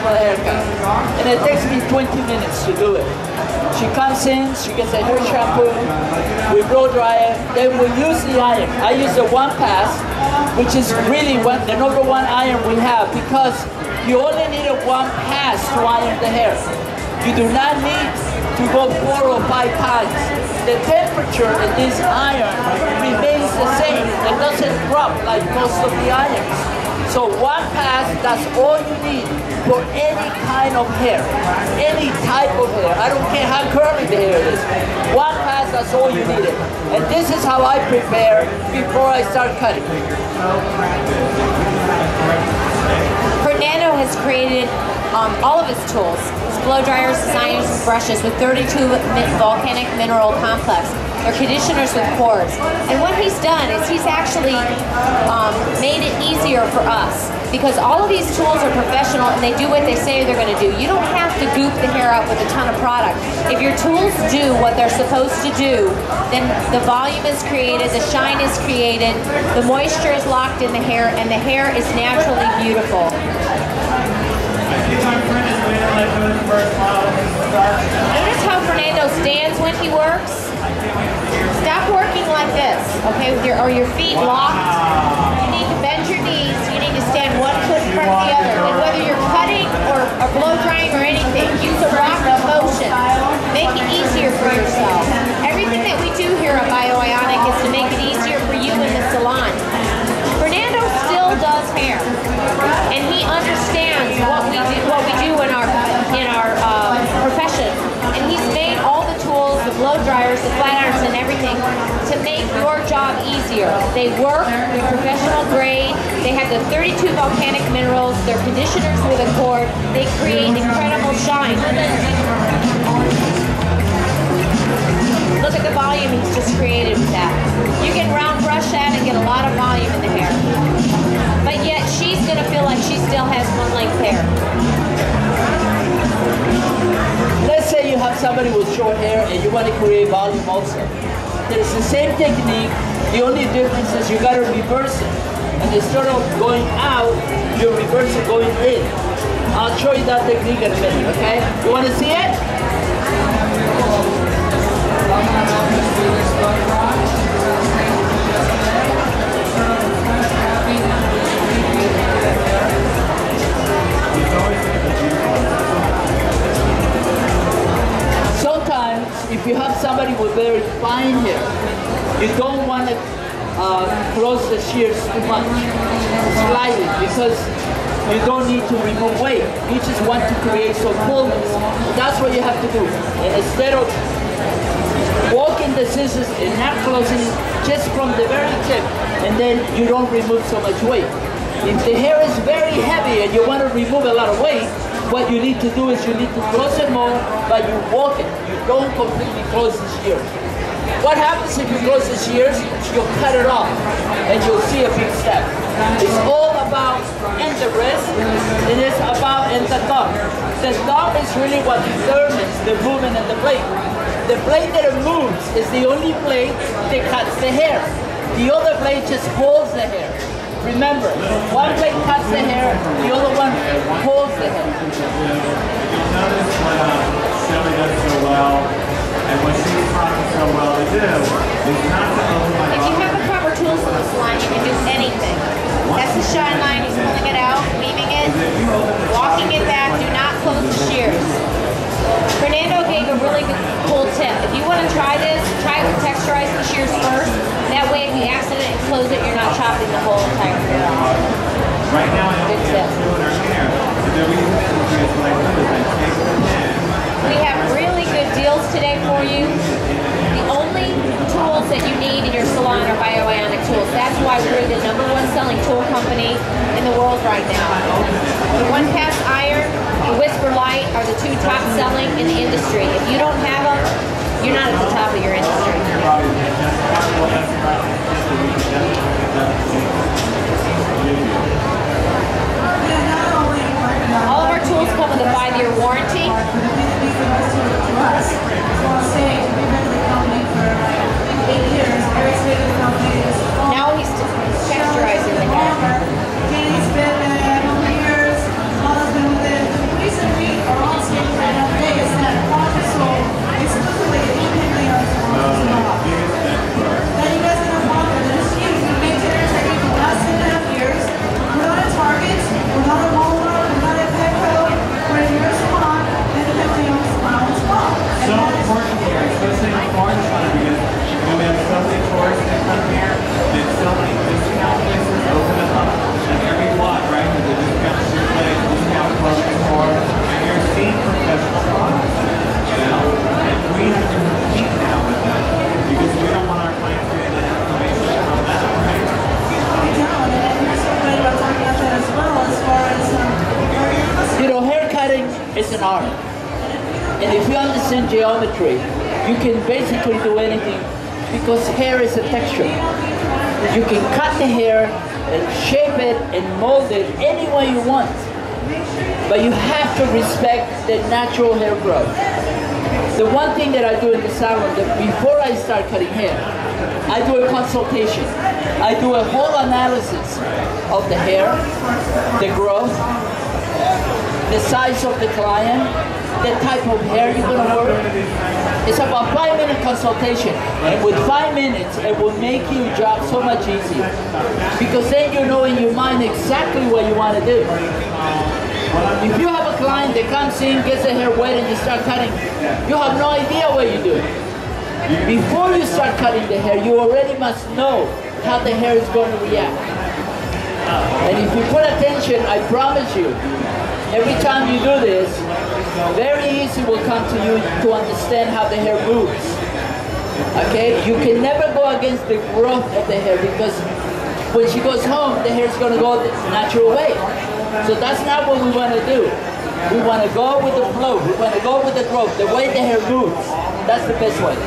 professional haircut. And it takes me 20 minutes to do it. She comes in, she gets a hair shampoo, we blow dry it, then we use the iron. I use the one pass, which is really the number one iron we have, because you only need a one pass to iron the hair. You do not need to go 4 or 5 times. The temperature in this iron remains the same. It doesn't drop like most of the irons. So one pass, that's all you need for any kind of hair, any type of hair. I don't care how curly the hair is. One pass, that's all you needed. And this is how I prepare before I start cutting. Fernando has created all of his tools, his blow dryers, designers, and brushes with 32 volcanic mineral complex. They're conditioners with cords. And what he's done is he's actually made it easier for us, because all of these tools are professional and they do what they say they're going to do. You don't have to goop the hair up with a ton of product. If your tools do what they're supposed to do, then the volume is created, the shine is created, the moisture is locked in the hair, and the hair is naturally beautiful. Notice how Fernando stands when he works. Stop working like this, okay, with your feet locked. You need to bend your knees. You need to stand one foot in front of the other. And whether you're cutting or blow drying or anything, use a rock of motion. Make it easier for yourself. Everything that we do here at BioIonic is to make it easier for you in the salon. Fernando still does hair, and he understands what we do in our profession. And he's made all the tools, the blow dryers, the flat irons, and everything to make your job easier. They work, they're professional grade, they have the 32 volcanic minerals, they're conditioners with a cord, they create incredible shine. Look at the volume he's just created with that. You can round brush that and get a lot of volume in the hair. But yet she's going to feel like she still has one length hair. Let's say you have somebody with short hair and you want to create volume also. It's the same technique, the only difference is you got to reverse it. And instead of going out, you reverse it going in. I'll show you that technique in a minute, okay? You want to see it? Sometimes, if you have somebody with very fine hair, you don't want to close the shears too much, slightly, because you don't need to remove weight. You just want to create some fullness. That's what you have to do. And instead of walking the scissors and not closing just from the very tip, and then you don't remove so much weight. If the hair is very heavy and you want to remove a lot of weight, what you need to do is you need to close it more, but you walk it. You don't completely close the shears. What happens if you close the shears? You'll cut it off, and you'll see a big step. It's all about in the wrist, and it's about in the thumb. The thumb is really what determines the movement of the blade. The blade that moves is the only blade that cuts the hair. The other blade just holds the hair. Remember, one blade cuts the hair, the other one holds the hair. You'll notice when Shelly does so well, and when she's talking so well to do, is not to open my If you have the proper tools in the salon, you can do anything. That's the shine line. He's pulling it out, leaving it, walking it back. Do not close the shears. Fernando gave a really good, cool tip. If you want to try this, try to texturize the shears first. That way, if you accidentally close it, you're not chopping the whole entire hair off. Right now, I only have two in her hair. So the reason is what I do is I take the pin. We have really good deals today for you. The only tools that you need in your salon are BioIonic tools. That's why we're the #1 selling tool company in the world right now. The One Pass Iron, the Whisper Light are the 2 top selling in the industry. If you don't have them, you're not at the top of your industry. All of our tools come with a 5-year warranty. Now he's texturizing the hair. understand geometry, you can basically do anything because hair is a texture. You can cut the hair and shape it and mold it any way you want. But you have to respect the natural hair growth. The one thing that I do in the salon, that before I start cutting hair, I do a consultation. I do a whole analysis of the hair, the growth, the size of the client, the type of hair you're going to work. It's about 5-minute consultation, and with 5 minutes, it will make your job so much easier. Because then you know in your mind exactly what you want to do. If you have a client that comes in, gets their hair wet, and you start cutting, you have no idea what you're doing. Before you start cutting the hair, you already must know how the hair is going to react. And if you put attention, I promise you, every time you do this, very easy will come to you to understand how the hair moves. Okay? You can never go against the growth of the hair, because when she goes home, the hair is going to go the natural way. So that's not what we want to do. We want to go with the flow. We want to go with the growth, the way the hair moves. That's the best way.